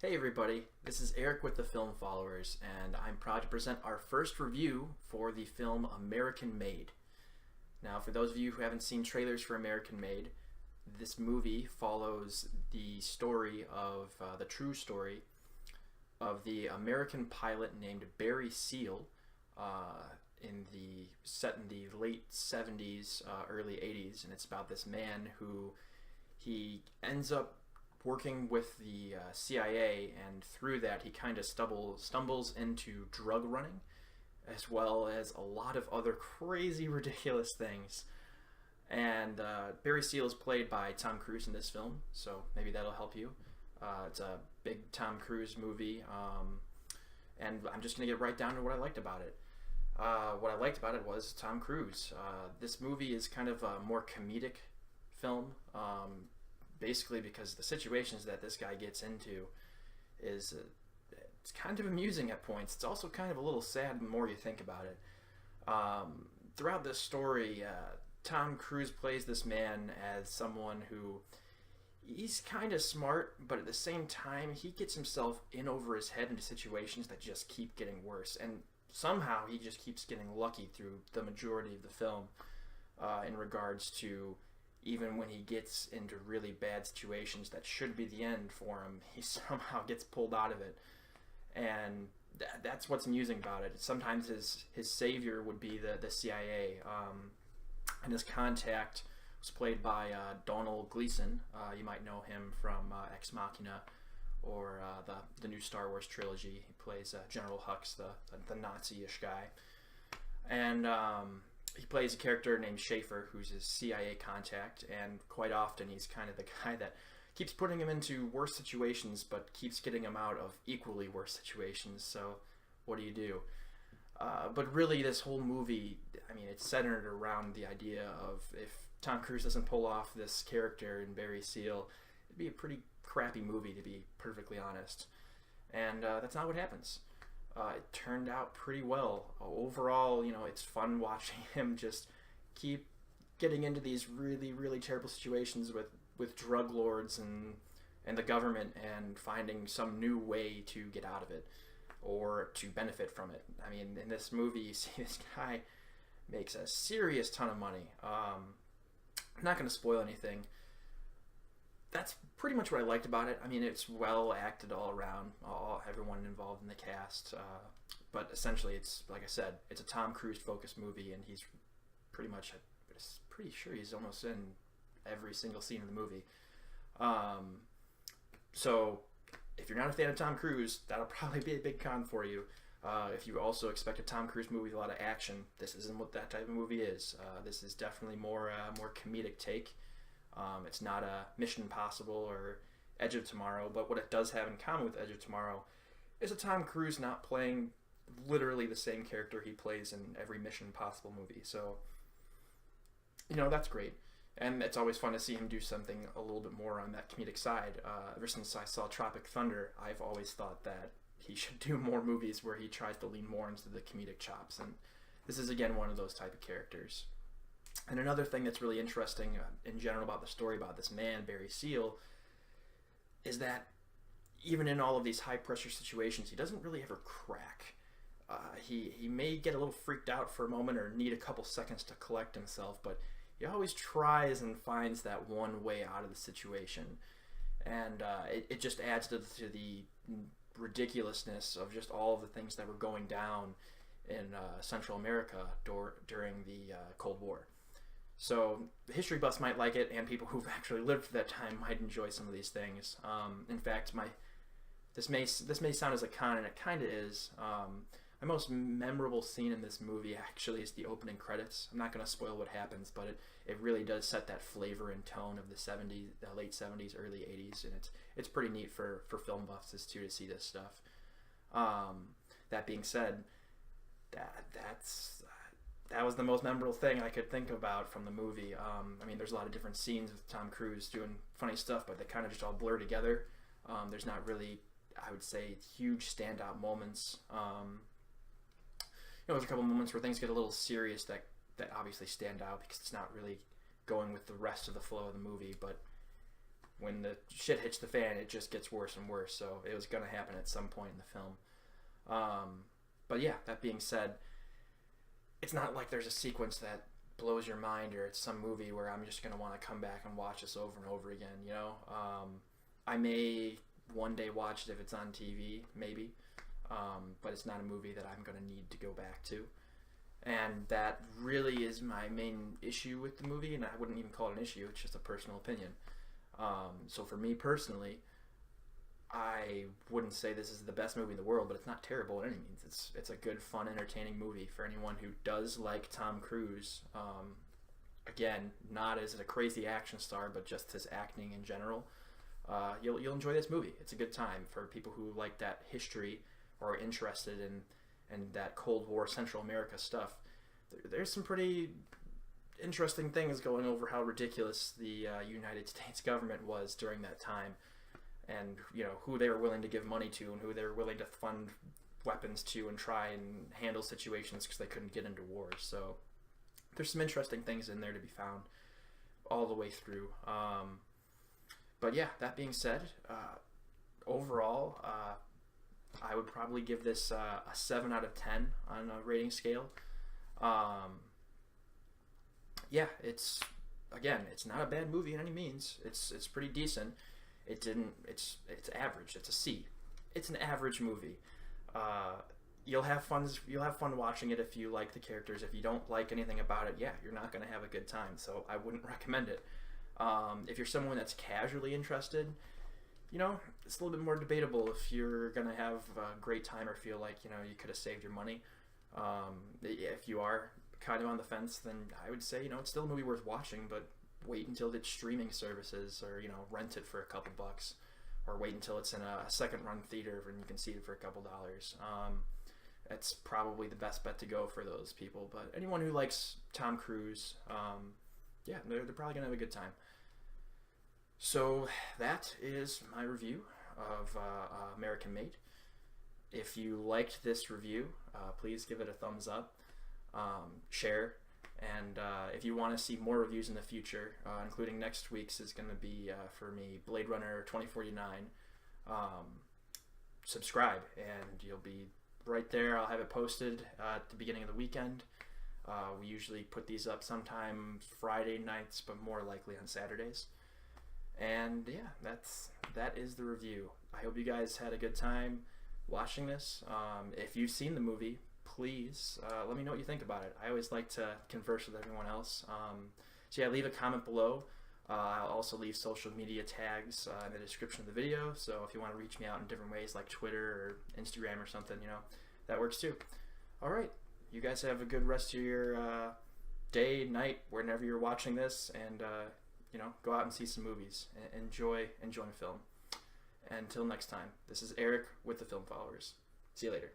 Hey everybody, this is Eric with the Film Followers, and I'm proud to present our first review for the film American Made. Now, for those of you who haven't seen trailers for American Made, this movie follows the story of the true story of the American pilot named Barry Seal, set in the late 70s, early 80s, and it's about this man who he ends up working with the CIA, and through that he kind of stumbles into drug running, as well as a lot of other crazy, ridiculous things. And Barry Seal is played by Tom Cruise in this film, so maybe that'll help you. It's a big Tom Cruise movie, and I'm just going to get right down to what I liked about it. What I liked about it was Tom Cruise. This movie is kind of a more comedic film, basically because the situations that this guy gets into is it's kind of amusing at points. It's also kind of a little sad the more you think about it. Throughout this story, Tom Cruise plays this man as someone who he's kind of smart, but at the same time he gets himself in over his head into situations that just keep getting worse, and somehow he just keeps getting lucky through the majority of the film, in regards to even when he gets into really bad situations that should be the end for him, he somehow gets pulled out of it. And that's what's amusing about it. Sometimes his savior would be the CIA, and his contact was played by Donald Gleason. You might know him from Ex Machina, or the new Star Wars trilogy. He plays General Hux, the Nazi-ish guy. And he plays a character named Schaefer, who's his CIA contact, and quite often he's kind of the guy that keeps putting him into worse situations, but keeps getting him out of equally worse situations. So what do you do? But really, this whole movie, I mean, it's centered around the idea of if Tom Cruise doesn't pull off this character in Barry Seal, it'd be a pretty crappy movie, to be perfectly honest. And that's not what happens. It turned out pretty well. Overall, it's fun watching him just keep getting into these really, really terrible situations with drug lords and the government, and finding some new way to get out of it or to benefit from it. I mean, in this movie, you see this guy makes a serious ton of money. I'm not going to spoil anything. That's pretty much what I liked about it. I mean, it's well acted all around, everyone involved in the cast. But essentially, it's, like I said, it's a Tom Cruise focused movie, and he's pretty much, pretty sure he's almost in every single scene of the movie. So if you're not a fan of Tom Cruise, that'll probably be a big con for you. If you also expect a Tom Cruise movie with a lot of action, this isn't what that type of movie is. This is definitely more comedic take. It's not a Mission Impossible or Edge of Tomorrow, but what it does have in common with Edge of Tomorrow is a Tom Cruise not playing literally the same character he plays in every Mission Impossible movie. So, that's great. And it's always fun to see him do something a little bit more on that comedic side. Ever since I saw Tropic Thunder, I've always thought that he should do more movies where he tries to lean more into the comedic chops. And this is, again, one of those type of characters. And another thing that's really interesting in general about the story about this man, Barry Seal, is that even in all of these high-pressure situations, he doesn't really ever crack. He may get a little freaked out for a moment or need a couple seconds to collect himself, but he always tries and finds that one way out of the situation. And it just adds to the ridiculousness of just all of the things that were going down in Central America during the Cold War. So history buffs might like it, and people who've actually lived for that time might enjoy some of these things. In fact, this may sound as a con, and it kind of is. My most memorable scene in this movie actually is the opening credits. I'm not going to spoil what happens, but it really does set that flavor and tone of the late 70s, early 80s, and it's pretty neat for film buffs to see this stuff. That being said, that was the most memorable thing I could think about from the movie. I mean, there's a lot of different scenes with Tom Cruise doing funny stuff, but they kind of just all blur together. There's not really, I would say, huge standout moments. There's a couple moments where things get a little serious that obviously stand out because it's not really going with the rest of the flow of the movie. But when the shit hits the fan, it just gets worse and worse. So it was going to happen at some point in the film. But yeah, that being said, it's not like there's a sequence that blows your mind, or it's some movie where I'm just going to want to come back and watch this over and over again, you know? I may one day watch it if it's on TV, maybe. But it's not a movie that I'm going to need to go back to. And that really is my main issue with the movie, and I wouldn't even call it an issue, it's just a personal opinion. So for me personally, I wouldn't say this is the best movie in the world, but it's not terrible in any means. It's a good, fun, entertaining movie for anyone who does like Tom Cruise. Again, not as a crazy action star, but just his acting in general. You'll enjoy this movie. It's a good time for people who like that history or are interested in that Cold War Central America stuff. There's some pretty interesting things going over how ridiculous the United States government was during that time, and you know who they were willing to give money to and who they were willing to fund weapons to and try and handle situations because they couldn't get into wars. So there's some interesting things in there to be found all the way through. But yeah, that being said, overall, I would probably give this a 7 out of 10 on a rating scale. Yeah, it's not a bad movie in any means. It's pretty decent. It's average. It's a C. It's an average movie. You'll have fun watching it if you like the characters. If you don't like anything about it, yeah, you're not going to have a good time. So I wouldn't recommend it. If you're someone that's casually interested, you know, it's a little bit more debatable if you're going to have a great time or feel like, you know, you could have saved your money. If you are kind of on the fence, then I would say, you know, it's still a movie worth watching, but wait until it's streaming services, or, you know, rent it for a couple bucks, or wait until it's in a second run theater and you can see it for a couple dollars. That's probably the best bet to go for those people. But anyone who likes Tom Cruise, yeah, they're probably going to have a good time. So that is my review of American Made. If you liked this review, please give it a thumbs up, share, and if you want to see more reviews in the future, including next week's is going to be for me, Blade Runner 2049, subscribe and you'll be right there. I'll have it posted at the beginning of the weekend. We usually put these up sometime Friday nights, but more likely on Saturdays. And yeah, that is the review. I hope you guys had a good time watching this. If you've seen the movie, please let me know what you think about it. I always like to converse with everyone else. So yeah, leave a comment below. I'll also leave social media tags in the description of the video. So if you want to reach me out in different ways, like Twitter or Instagram or something, you know, that works too. All right, you guys have a good rest of your day, night, whenever you're watching this, and you know, go out and see some movies. Enjoy film. Until next time, this is Eric with the Film Followers. See you later.